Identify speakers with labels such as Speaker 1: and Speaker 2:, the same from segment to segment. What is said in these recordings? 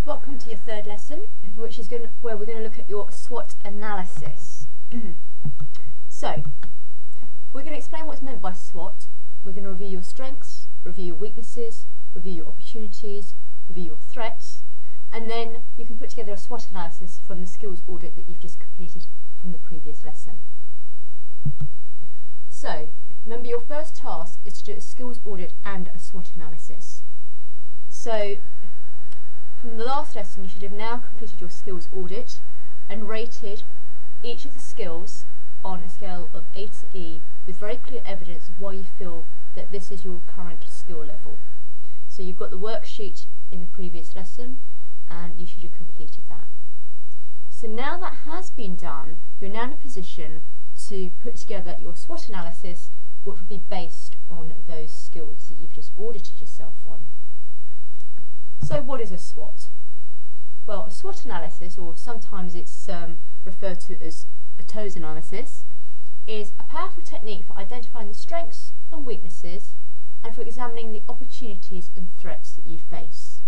Speaker 1: Welcome to your third lesson, which is where we're going to look at your SWOT analysis. So, we're going to explain what's meant by SWOT. We're going to review your strengths, review your weaknesses, review your opportunities, review your threats, and then you can put together a SWOT analysis from the skills audit that you've just completed from the previous lesson. So, remember your first task is to do a skills audit and a SWOT analysis. So, from the last lesson you should have now completed your skills audit and rated each of the skills on a scale of A to E with very clear evidence of why you feel that this is your current skill level. So you've got the worksheet in the previous lesson and you should have completed that. So now that has been done, you're now in a position to put together your SWOT analysis, which will be based on those skills that you've just audited yourself on. So what is a SWOT? Well, a SWOT analysis, or sometimes it's referred to as a TOES analysis, is a powerful technique for identifying the strengths and weaknesses and for examining the opportunities and threats that you face.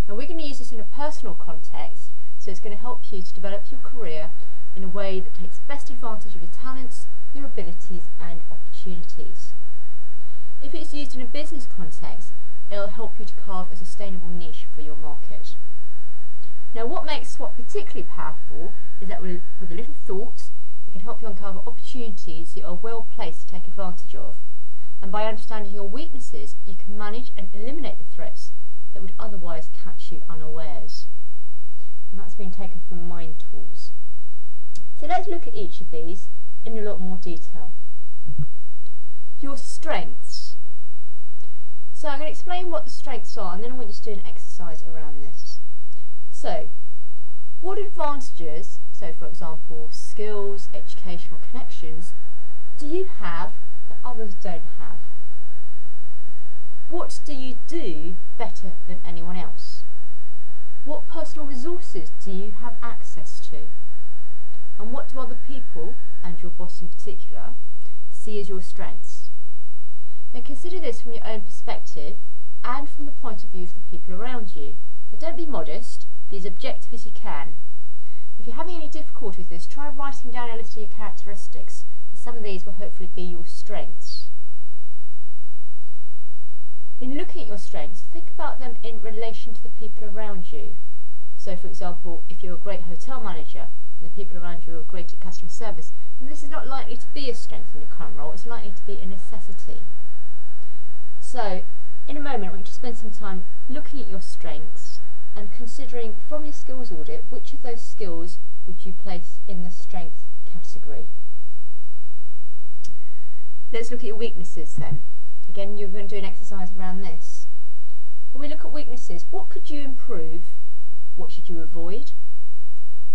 Speaker 1: Now we're going to use this in a personal context, so it's going to help you to develop your career in a way that takes best advantage of your talents, your abilities and opportunities. If it's used in a business context, it'll help you to carve a sustainable niche for your market. Now what makes SWOT particularly powerful is that with a little thought, it can help you uncover opportunities that you are well placed to take advantage of. And by understanding your weaknesses, you can manage and eliminate the threats that would otherwise catch you unawares. And that's been taken from Mind Tools. So let's look at each of these in a lot more detail. Your strengths. So I'm going to explain what the strengths are and then I want you to do an exercise around this. So, what advantages, so for example skills, educational connections, do you have that others don't have? What do you do better than anyone else? What personal resources do you have access to? And what do other people, and your boss in particular, see as your strengths? Now consider this from your own perspective and from the point of view of the people around you. Now don't be modest, be as objective as you can. If you're having any difficulty with this, try writing down a list of your characteristics. Some of these will hopefully be your strengths. In looking at your strengths, think about them in relation to the people around you. So for example, if you're a great hotel manager and the people around you are great at customer service, then this is not likely to be a strength in your current role, it's likely to be a necessity. So, in a moment I want you to spend some time looking at your strengths and considering from your skills audit which of those skills would you place in the strength category. Let's look at your weaknesses then. Again, you're going to do an exercise around this. When we look at weaknesses, what could you improve? What should you avoid?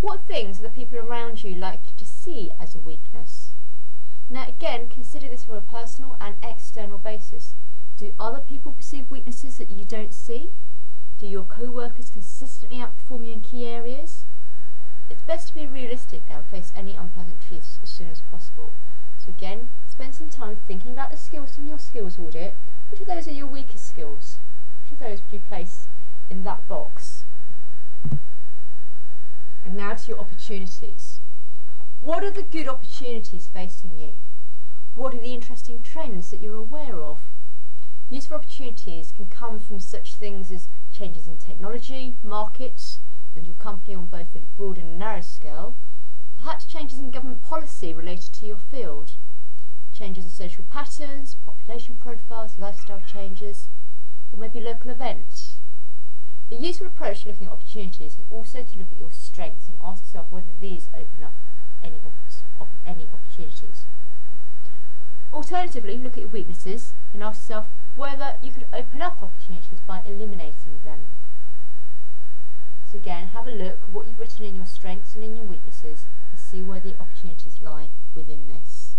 Speaker 1: What things are the people around you likely to see as a weakness? Now again, consider this from a personal and external basis. Do other people perceive weaknesses that you don't see? Do your co-workers consistently outperform you in key areas? It's best to be realistic now and face any unpleasant truths as soon as possible. So again, spend some time thinking about the skills from your skills audit. Which of those are your weakest skills? Which of those would you place in that box? And now to your opportunities. What are the good opportunities facing you? What are the interesting trends that you're aware of? Useful opportunities can come from such things as changes in technology, markets, and your company on both a broad and a narrow scale, perhaps changes in government policy related to your field, changes in social patterns, population profiles, lifestyle changes, or maybe local events. A useful approach to looking at opportunities is also to look at your strengths and ask yourself whether these open up any opportunities. Alternatively, look at your weaknesses and ask yourself whether you could open up opportunities by eliminating them. So again, have a look at what you've written in your strengths and in your weaknesses and see where the opportunities lie within this.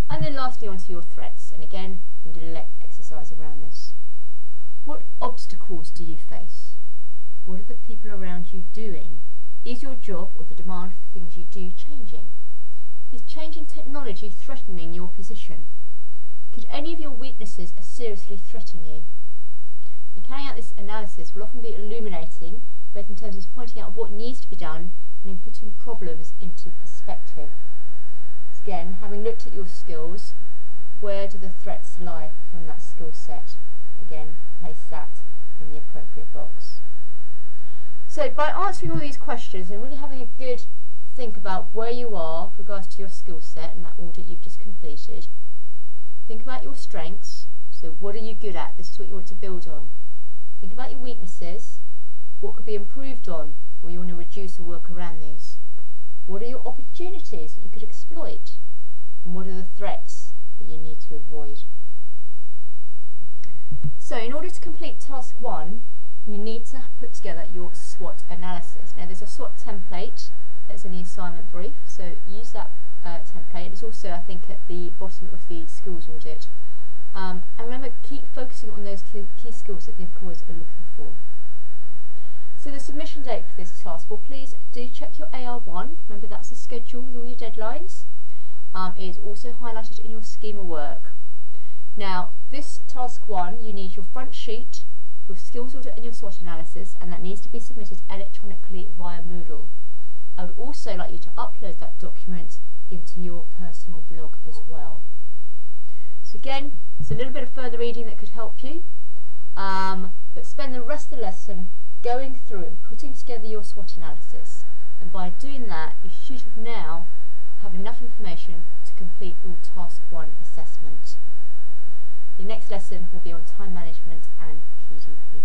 Speaker 1: And then lastly onto your threats, and again we did an exercise around this. What obstacles do you face? What are the people around you doing? Is your job or the demand for the things you do changing? Is changing technology threatening your position? Could any of your weaknesses seriously threaten you? In carrying out this analysis, analysis will often be illuminating, both in terms of pointing out what needs to be done and in putting problems into perspective. So again, having looked at your skills, where do the threats lie from that skill set? Again, place that in the appropriate box. So by answering all these questions and really having a good think about where you are with regards to your skill set and that audit you've just completed, think about your strengths. So what are you good at? This is what you want to build on. Think about your weaknesses. What could be improved on, or you want to reduce or work around these? What are your opportunities that you could exploit? And what are the threats that you need to avoid? So in order to complete task 1, you need to put together your SWOT analysis. Now there's a SWOT template that's in the assignment brief, so use that template. It's also, I think, at the bottom of the skills audit. And remember, keep focusing on those key skills that the employers are looking for. So the submission date for this task, well, please do check your AR1. Remember, that's the schedule with all your deadlines. It is also highlighted in your schema work. Now, this task 1, you need your front sheet, your skills audit and your SWOT analysis, and that needs to be submitted electronically via Moodle. I would also like you to upload that document into your personal blog as well. So again, it's a little bit of further reading that could help you, but spend the rest of the lesson going through and putting together your SWOT analysis, and by doing that you should have now have enough information to complete your task 1 assessment. Your next lesson will be on time management and PDP.